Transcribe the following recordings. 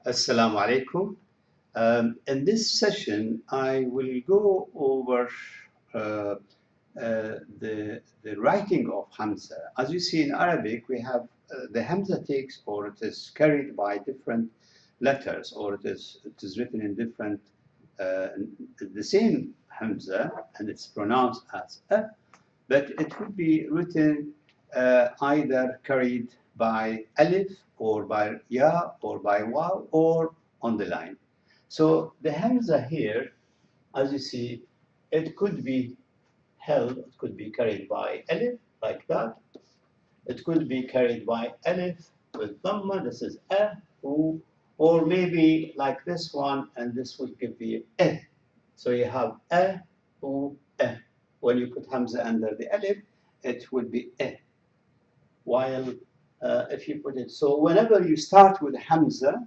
Assalamu alaikum. In this session, I will go over uh, the writing of Hamza. As you see in Arabic, we have the Hamza takes, or it is carried by different letters, or it is written in different, the same Hamza, and it's pronounced as a, but it could be written either carried by alif or by ya or by waw or on the line. So the hamza here, as you see, it could be held, it could be carried by alif like that. It could be carried by alif with dhamma, this is a, u, or maybe like this one, and this would give you eh. So you have a, u, eh. When you put hamza under the alif, it would be eh. While if you put it, so whenever you start with hamza,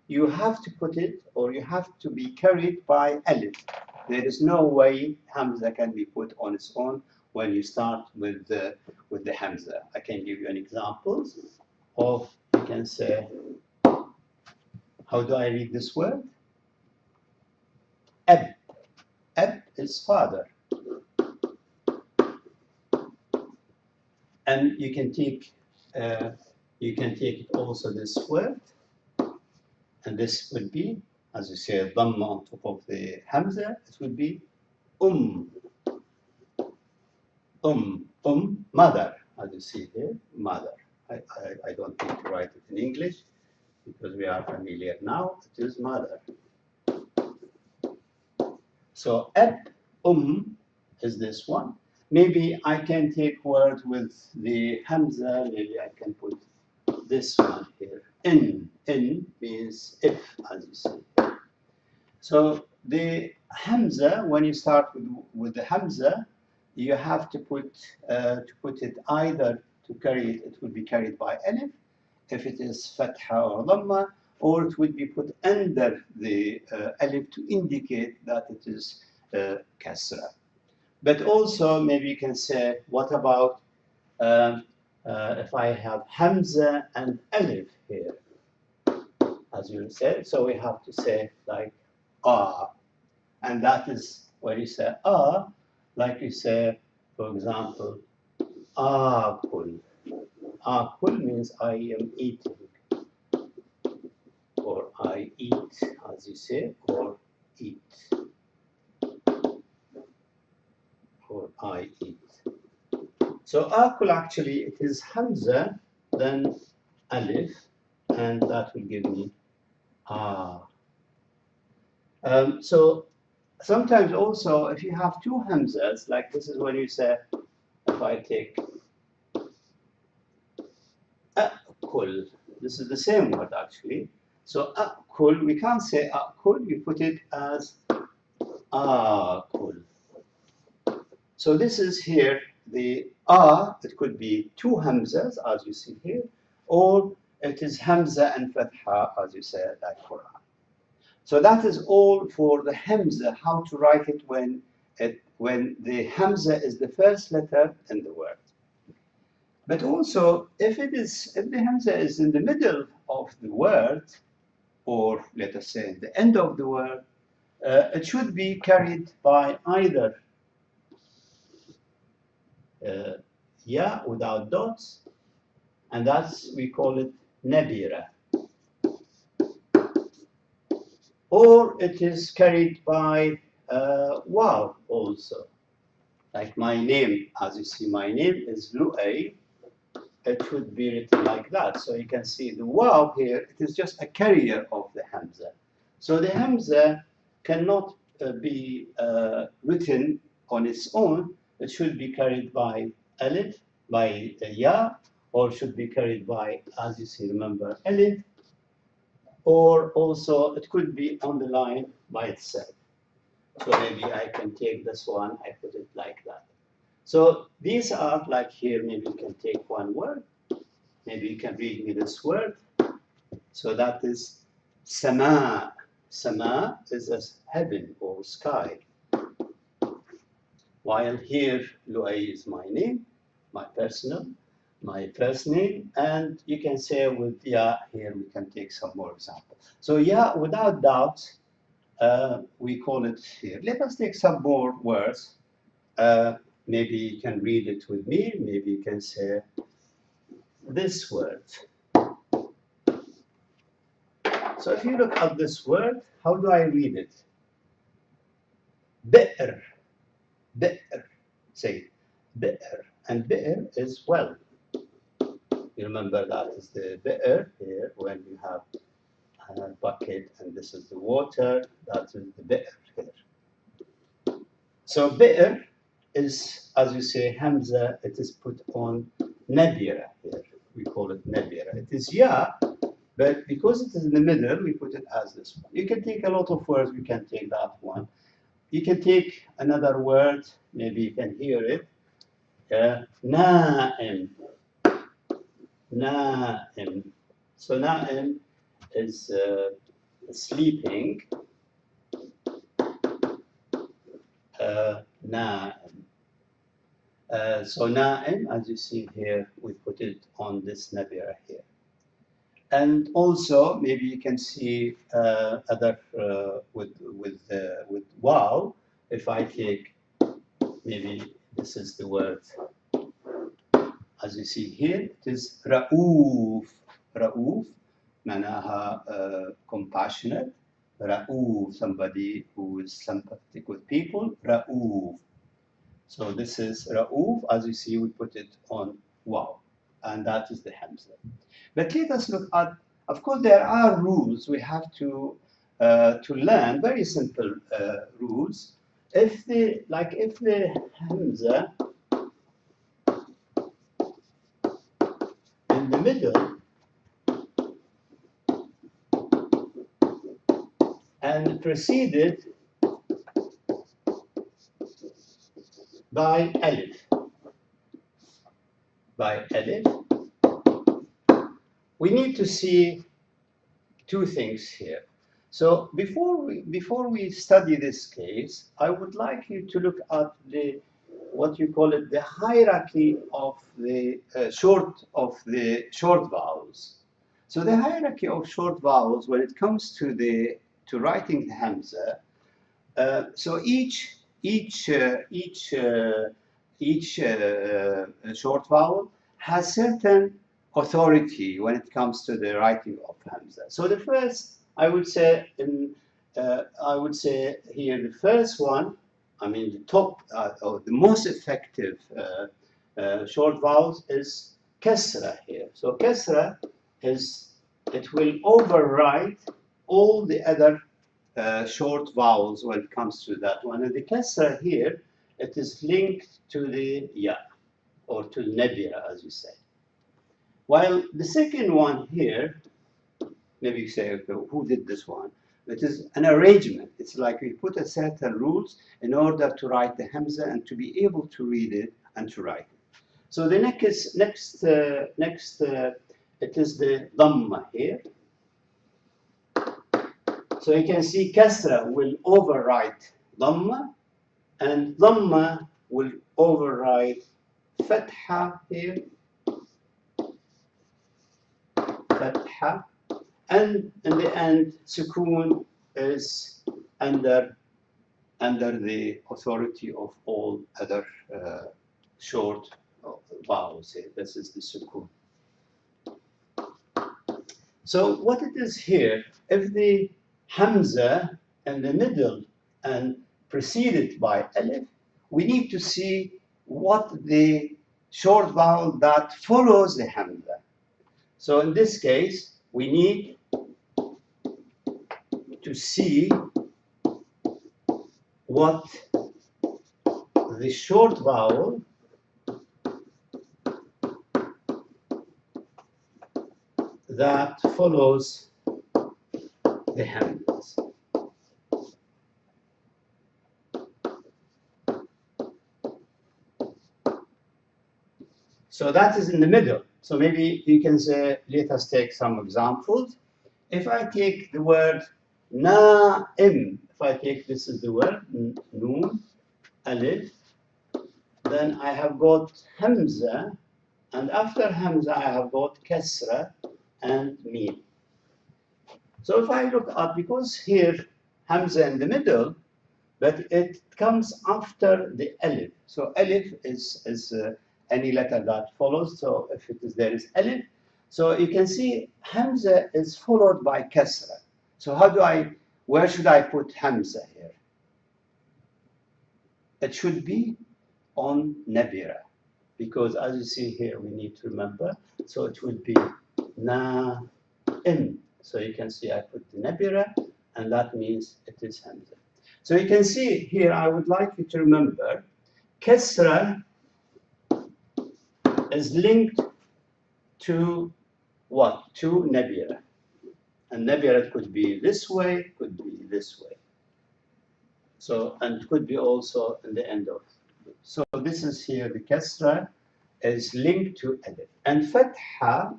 you have to put it, or you have to be carried by alif. There is no way hamza can be put on its own when you start with the hamza. I can give you an example of, you can say, how do I read this word? Ab. Ab is father. And you can take it also this word, and this would be, as you say, dhamma on top of the hamza, it would be mother, as you see here, mother. I don't need to write it in English because we are familiar now. It is mother. So ab, is this one. Maybe I can take word with the hamza. Maybe I can put this one here. In means if, as you see. So the hamza, when you start with the hamza, you have to put it either to carry it. It would be carried by alif, if it is fatha or dhamma, or it would be put under the alif to indicate that it is kasra. But also, maybe you can say, what about if I have hamza and alif here, as you said? So we have to say like ah, and that is where you say ah, like you say, for example, akul. Akul means I am eating, or I eat, as you say, or eat, or I eat. So akul, actually it is hamza, then alif, and that will give me ah. So sometimes also, if you have two hamzas, like this is when you say, if I take akul, this is the same word actually. So akul, we can't say akul, you put it as akul. So this is here the it could be two hamzas, as you see here, or it is hamza and fatha, as you say, like Quran. So that is all for the hamza, how to write it when the hamza is the first letter in the word. But also, if the hamza is in the middle of the word, or let us say the end of the word, it should be carried by either ya without dots, and we call it nabira. Or it is carried by waw also. Like my name, as you see, my name is Luay. It should be written like that. So you can see the waw here, it is just a carrier of the hamza. So the hamza cannot be written on its own. It should be carried by alif, by ya, or should be carried by, as you see, remember, alif, or also it could be on the line by itself. So maybe I can take this one, I put it like that. So these are like here, maybe you can take one word, maybe you can read me this word. So that is sama. Sama is as heaven or sky. While here, Luay is my name, my personal. my first name, and you can say with ya here we can take some more examples. So ya, without doubt, we call it here. Let us take some more words. Maybe you can read it with me. Maybe you can say this word. So if you look at this word, how do I read it? Bi'r, bi'r. Say bi'r, and bi'r is well. You remember that is the bi'r here when you have a bucket and this is the water. That is the bi'r here. So bi'r is, as you say, Hamza. It is put on nabira here. We call it nabira. It is ya. But because it is in the middle, we put it as this one. You can take a lot of words. We can take that one. You can take another word. Maybe you can hear it. Na'im. Na'im. So na'im is sleeping. Na'im. So na'im, as you see here, we put it on this nabira here. And also, maybe you can see other with wow. If I take, maybe this is the word. As you see here, it is ra'uf. Ra'uf, manaha compassionate. Ra'uf, somebody who is sympathetic with people. Ra'uf. So this is ra'uf. As you see, we put it on wow, and that is the Hamza. But let us look at, of course, there are rules we have to learn, very simple rules. If the Hamza in the middle and preceded by alif, we need to see two things here. So before we study this case, I would like you to look at what you call it, the hierarchy of the short vowels. So the hierarchy of short vowels when it comes to writing the Hamza. So each short vowel has certain authority when it comes to the writing of Hamza. So the first, I would say here, the first one, I mean the top or the most effective short vowels is kasra here. So kasra it will override all the other short vowels when it comes to that one. And the kasra here, it is linked to the ya, or to nabira, as you say. While the second one here, maybe you say, okay, who did this one? It is an arrangement. It's like we put a certain rules in order to write the Hamza and to be able to read it and to write it. So the next it is the Dhamma here. So you can see Kasra will override Dhamma, and Dhamma will override Fatha here. Fatha. And in the end, Sukoon is under the authority of all other short vowels here. This is the Sukoon. So what it is here, if the Hamza in the middle and preceded by Alif, we need to see what the short vowel that follows the Hamza. So in this case, we need to see what the short vowel that follows the Hamzas. So that is in the middle. So maybe you can say, let us take some examples. If I take the word na'im, if I take, this is the word, noon, alif, then I have got Hamza And after Hamza, I have got Kasra and Mim. So if I look at, because here Hamza in the middle, but it comes after the Alif. So Alif is any letter that follows. So if it is, there is Alif. So you can see Hamza is followed by Kasra. So where should I put Hamza here? It should be on Nabira, because as you see here, we need to remember. So it would be Na'im. So you can see I put the Nabira, and that means it is Hamza. So you can see here, I would like you to remember, Kasra is linked to what? To Nabira. And Nabira could be this way, could be this way. So, and could be also in the end of. So this is here, the Kasra is linked to Alif. And Fatha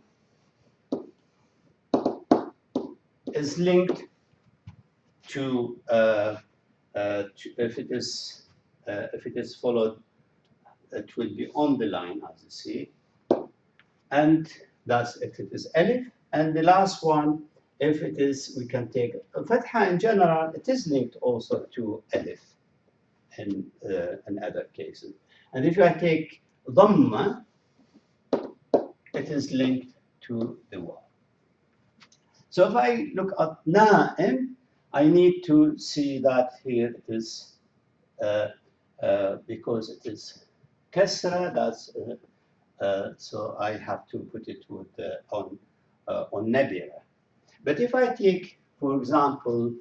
is linked to, if it is followed, it will be on the line, as you see. And that's if it is Alif. And the last one, if it is, we can take Fatha in general, it is linked also to Alif in other cases. And if I take Dhamma, it is linked to the Waw. So if I look at Na'im, I need to see that here it is, because it is Kasra, that's, so I have to put it with, on Nabira. But if I take, for example,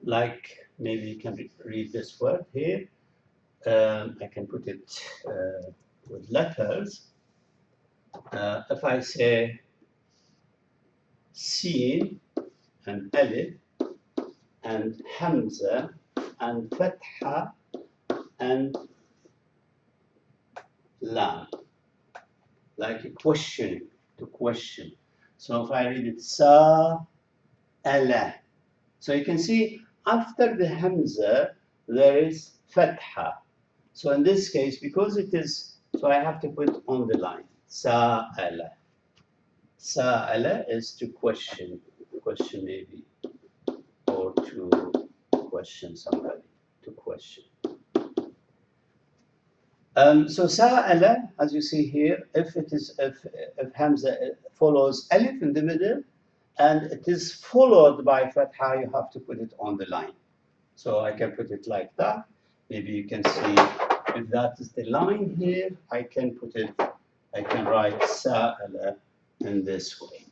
like maybe you can read this word here, I can put it with letters. If I say Sin and Alif and Hamza and Fatha and Lam, like a question, to question. So if I read it Sa'ala, so you can see after the Hamza there is Fatha. So in this case, because it is, so I have to put on the line Sa'ala. Sa'ala is to question maybe, or to question somebody, to question. So Sa'ala, as you see here, if Hamza follows Alif in the middle, and it is followed by Fatha, you have to put it on the line. So I can put it like that. Maybe you can see if that is the line here, I can write Sa'ala in this way.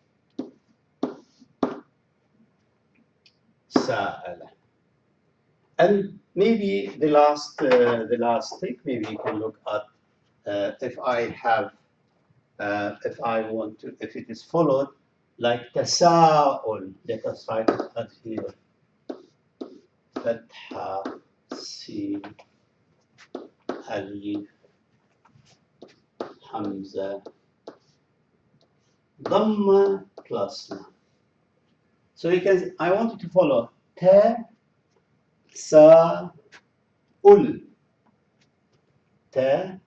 Sa'ala. And maybe the last thing, maybe you can look at if it is followed like tasa'ul. Let us write it at here. Fatha, Sin, Alif, Hamza, Dhamma plus Lam. So you can, I want you to follow Ta-sa-ul. Ta-sa-ul.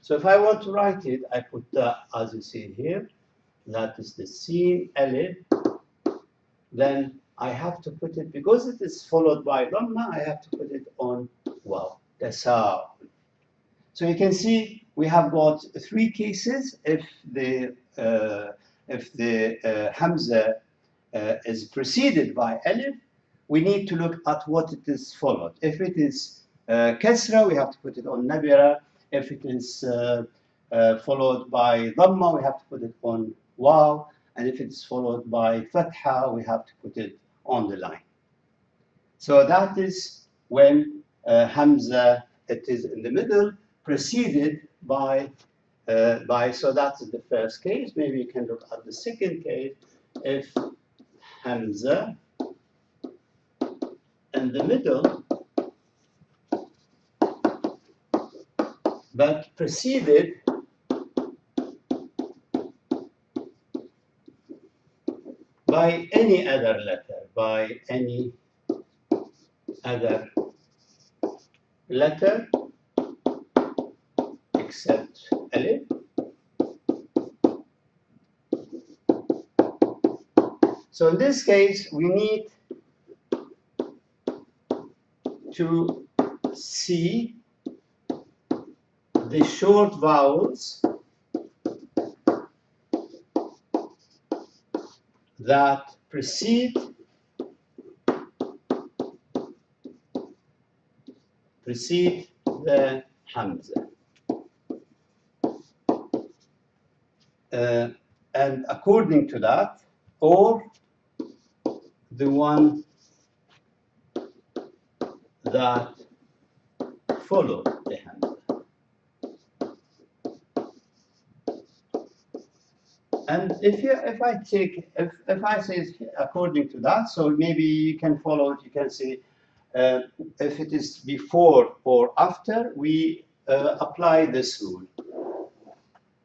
So if I want to write it, I put the, as you see here, that is the Sin, Alif. Then I have to put it, because it is followed by Dhamma, I have to put it on Waw, Ta-sa-ul. So you can see we have got three cases. If the Hamza is preceded by Alif, we need to look at what it is followed. If it is Kasra, we have to put it on Nabira. If it is followed by Dhamma, we have to put it on Waw. And if it's followed by Fatha, we have to put it on the line. So that is when Hamza, it is in the middle, preceded by, so that's the first case. Maybe you can look at the second case. If Hamza in the middle, but preceded by any other letter, except alif. So in this case, we need to see the short vowels that precede the Hamza. And according to that, or the one that follow the Hamza. And if I say according to that, so maybe you can follow it. You can say if it is before or after, we apply this rule.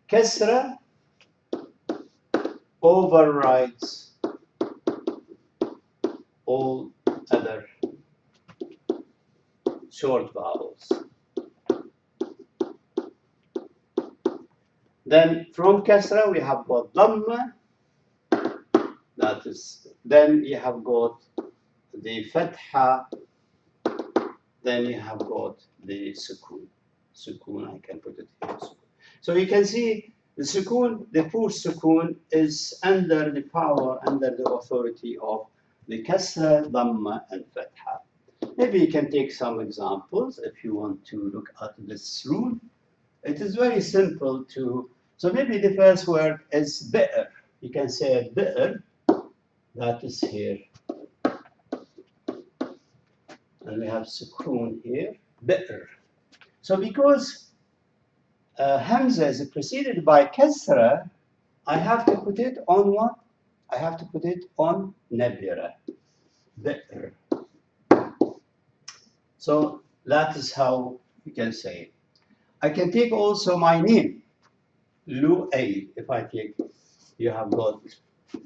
Kasra overrides all other short vowels. Then from Kasra we have got Dhamma, that is, then you have got the Fatha, then you have got the Sukoon. Sukoon, I can put it here. So you can see the Sukoon, the full Sukoon is under the power, under the authority of the Kasra, Dhamma, and Fatha. Maybe you can take some examples if you want to look at this rule. It is very simple to, so maybe the first word is bi'r. You can say bi'r, that is here. And we have sukoon here, bi'r. So because Hamza is preceded by kasra, I have to put it on what? I have to put it on nabira, bi'r. So that is how you can say it. I can take also my name, Luay. If I take, you have got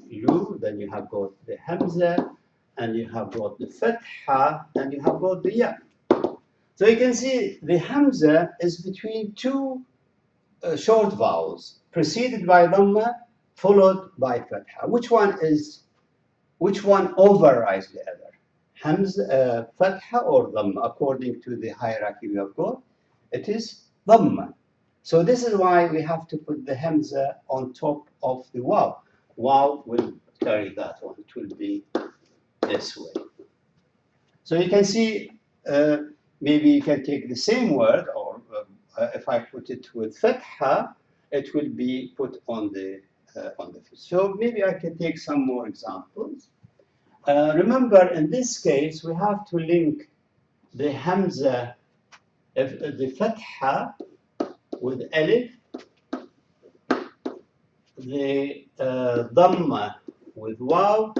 Lu, then you have got the Hamza, and you have got the Fatha, and you have got the Ya. So you can see the Hamza is between two short vowels, preceded by Dhamma, followed by Fatha. Which one overrides the other? Hamza, Fatha or Dhamma? According to the hierarchy we have got, it is Dhamma. So this is why we have to put the Hamza on top of the Waw. Waw will carry that one. It will be this way. So you can see, maybe you can take the same word, or if I put it with Fatha, it will be put on the So maybe I can take some more examples. Remember, in this case, we have to link the Hamza, the Fatha, with Alif, the Dhamma with Waw,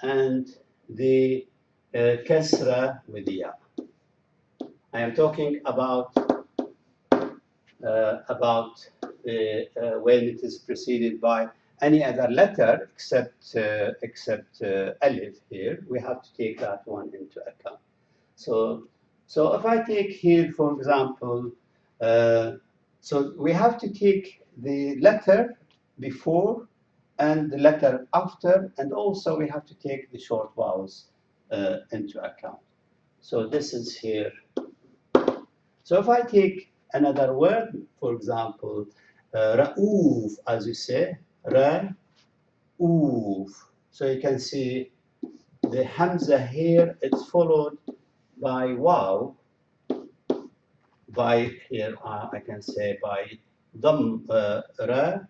and the Kasra with Ya. I am talking about when it is preceded by any other letter except Alif here. We have to take that one into account. So if I take here, for example, so we have to take the letter before and the letter after, and also we have to take the short vowels into account. So this is here. So if I take another word, for example, Ra'uf, as you say, Ra'uf. So you can see the Hamza here, it's followed by Waw, by here, I can say by Ra'uf.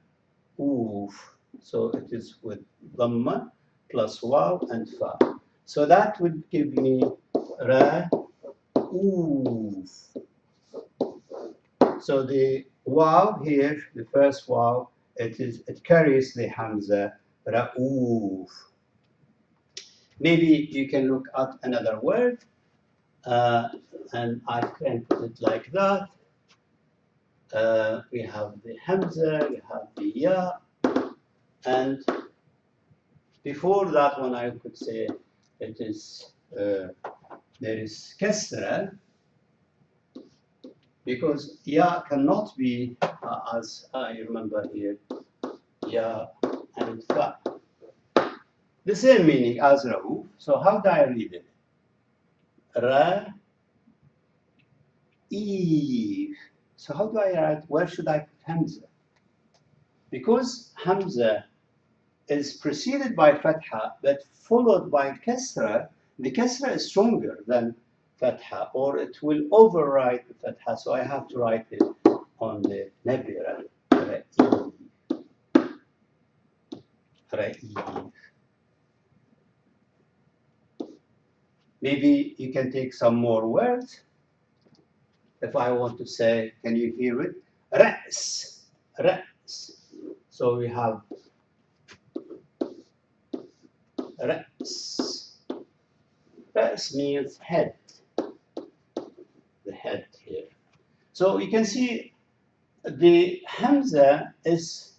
So it is with Dhamma plus Waw and Fa. So that would give me Ra'uf. So the Waw here, the first Waw, it carries the Hamza, Ra'uf. Maybe you can look at another word, and I can put it like that. We have the Hamza, we have the Ya, and before that one I could say it is, there is Kasra, because ya cannot be as I remember here, ya and fa. The same meaning as Rauf. So how do I read it? Ra, Eve. So how do I write? Where should I put Hamza? Because Hamza is preceded by Fatha, but followed by Kasra. The Kasra is stronger than Fatha, or it will override the Fatha. So I have to write it on the Nabira. Ra'if. Maybe you can take some more words. If I want to say, can you hear it? Ra's, Ra's. So we have Ra's. Ra's means head, the head here. So you can see the Hamza is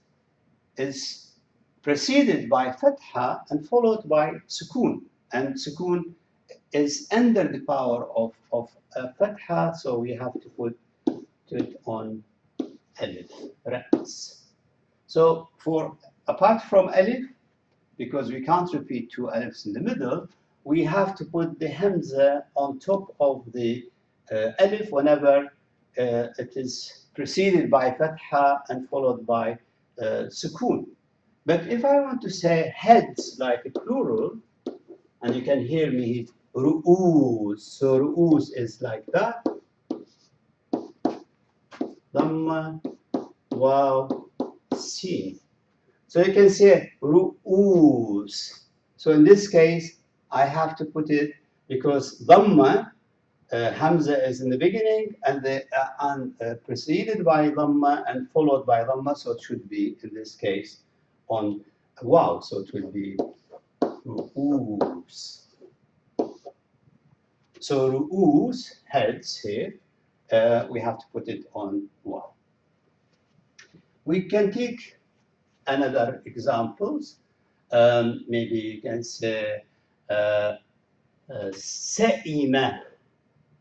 preceded by Fatha and followed by Sukun. And Sukun is under the power of Fatha, so we have to put it on Alif, Ra's. So apart from Alif, because we can't repeat two Alifs in the middle, we have to put the Hamza on top of the Alif whenever it is preceded by Fatha and followed by Sukun. But if I want to say heads like a plural, and you can hear me, Ru'uz. So Ru'uz is like that. Dhamma, Waw, Sin. So you can say Ru'uz. So in this case, I have to put it because Dhamma, Hamza is in the beginning and preceded by Dhamma and followed by Dhamma. So it should be, in this case, on Waw. So it will be Ru'uz. So Ru'uz, heads here, we have to put it on Waw. We can take another examples. Maybe you can say Sa'ima.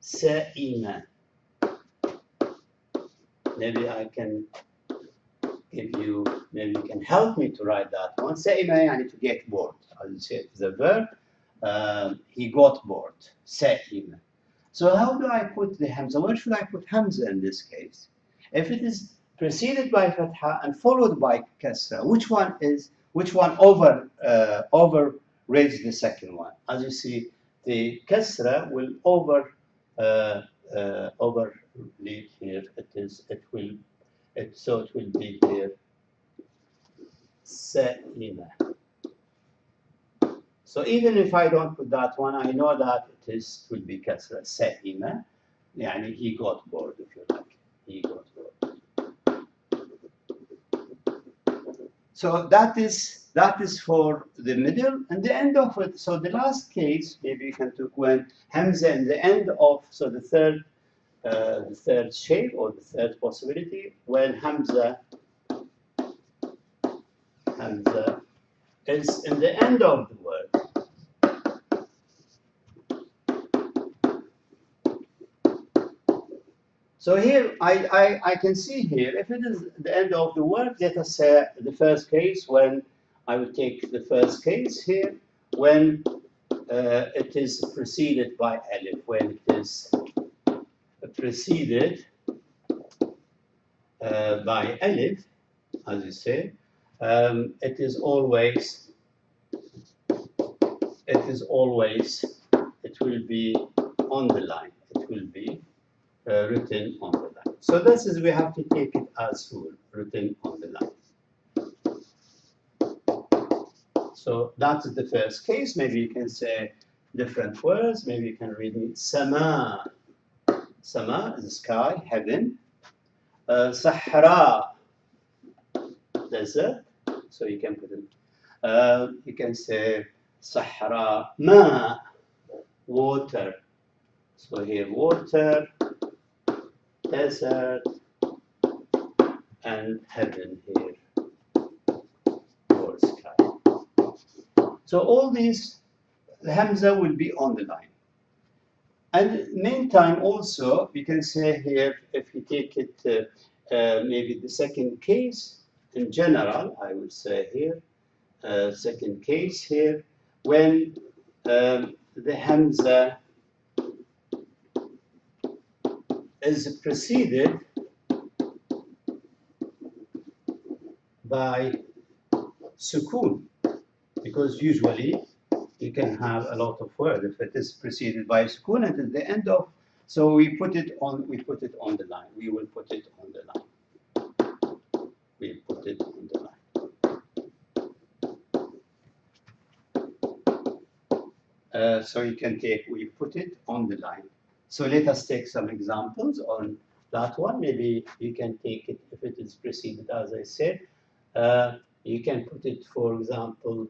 Sa'ima. Maybe I can give you, maybe you can help me to write that one. Sa'ima, I need to get bored. I'll say it is a verb. He got bored. Sa'ima. So how do I put the Hamza? Where should I put Hamza in this case? If it is preceded by Fatha and followed by Kasra, which one overrides the second one? As you see, the Kasra will overlead here. So it will be here Sa'ima. So even if I don't put that one, I know that it will be Kasra. Sa'ima. Yani he got bored, if you like. He got bored. So that is for the middle and the end of it. So the last case, maybe you can take when Hamza in the end of, so the third shape or the third possibility, when Hamza is in the end of the word. So here, I can see here, if it is the end of the word, let us say the first case, when I will take the first case here, when it is preceded by Alif, when it is preceded by Alif, as you say, it will be on the line. It will be written on the line. So this is, we have to take it as rule, written on the line. So that is the first case. Maybe you can say different words. Maybe you can read me Sama. Sama is sky, heaven. Sahara, desert. So you can put it. You can say Sahara, Ma, water. So here, water, desert, and heaven here, or sky. So all these, the Hamza will be on the line. And meantime, also, we can say here, if you take it, maybe the second case, in general, I would say here, second case here, when the Hamza is preceded by sukun, because usually you can have a lot of words if it is preceded by sukun and at the end of, so we put it on the line. We will put it on the line. We put it on the line. So you can take, we put it on the line. So let us take some examples on that one. Maybe you can take it if it is preceded, as I said. You can put it, for example,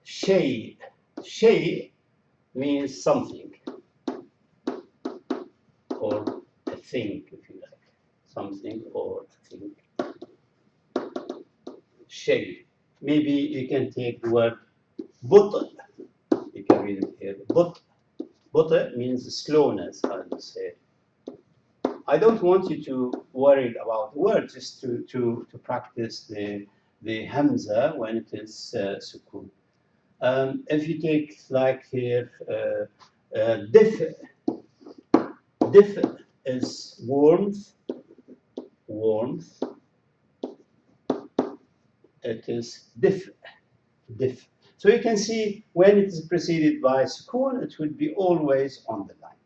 shay. Shay means something or a thing, if you like. Something or a thing. Shay. Maybe you can take the word but. You can read it here. But means slowness, I would say. I don't want you to worry about words, just to practice the Hamza when it is sukun. If you take like here, dif is warmth. It is dif. So you can see when it is preceded by sukun, it will be always on the line.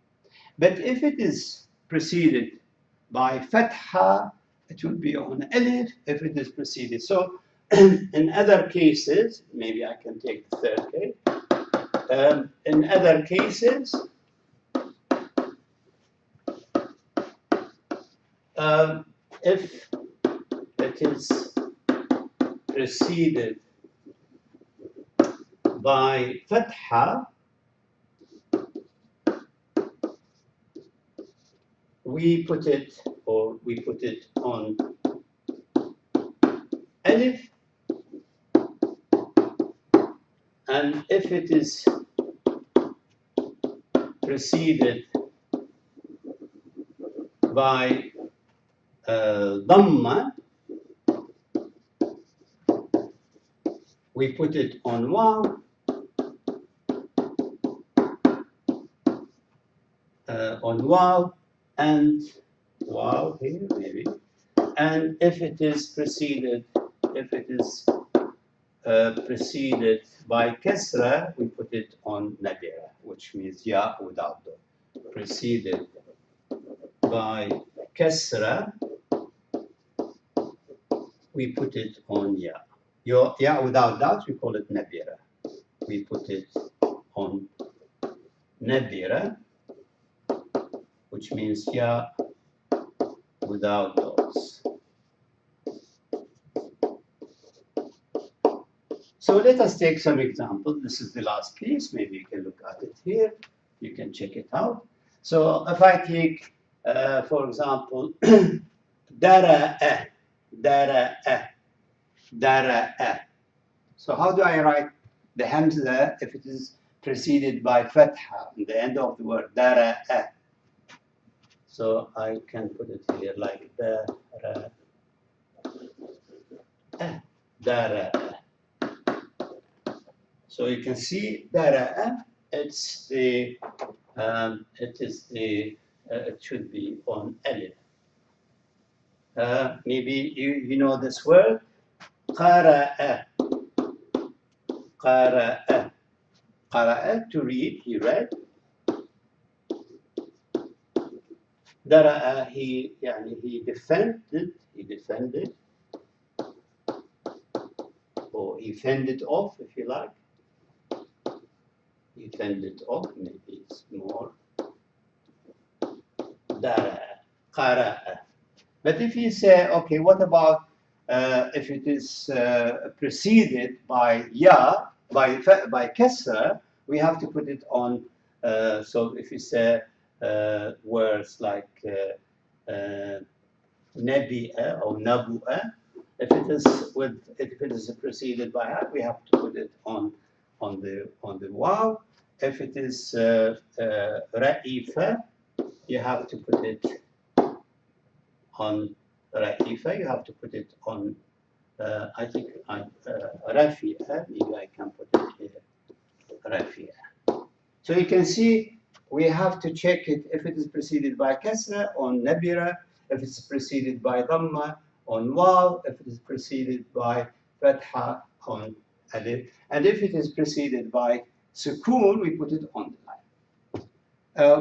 But if it is preceded by fatha, it will be on alif if it is preceded. So in other cases, maybe I can take the third case. In other cases, if it is preceded by fatha, we put it on alif, and if it is preceded by dhamma, we put it on waw, and waw here maybe, and if it is preceded by kasra, we put it on nadira, which means ya without dot. Preceded by kasra, we put it on ya. Ya without doubt, we call it nabira. We put it on nabira, which means ya without dots. So let us take some examples. This is the last piece. Maybe you can look at it here. You can check it out. So if I take, for example, dara'a. So how do I write the Hamza if it is preceded by fatha in the end of the word dara'a? So I can put it here like dara'a. So you can see dara'a. It should be on alif. Maybe you know this word, qara'a. Qara'a, to read, he read. Dara'a, he defended, or he fended off, if you like. He fended off, maybe it's more. Dara'a, qara'a. But if you say, okay, what about if it is preceded by ya, by kasra, we have to put it on. So if you say words like nabi'a or nabu'a, if it is preceded by ha, we have to put it on the waw. If it is Ra'ifa, you have to put it on Ra'ifa, you have to put it on, I think, Rafi'a, maybe I can put it here, Rafi'a. So you can see we have to check it if it is preceded by Kasra on Nabira, if it's preceded by Dhamma on Waw, if it is preceded by Fatha on Alif, and if it is preceded by Sukoon, we put it on the line.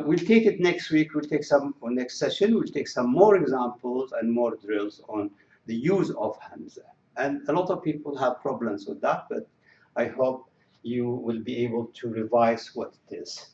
We'll take it next week, we'll take some, or next session, we'll take some more examples and more drills on the use of Hamza. And a lot of people have problems with that, but I hope you will be able to revise what it is.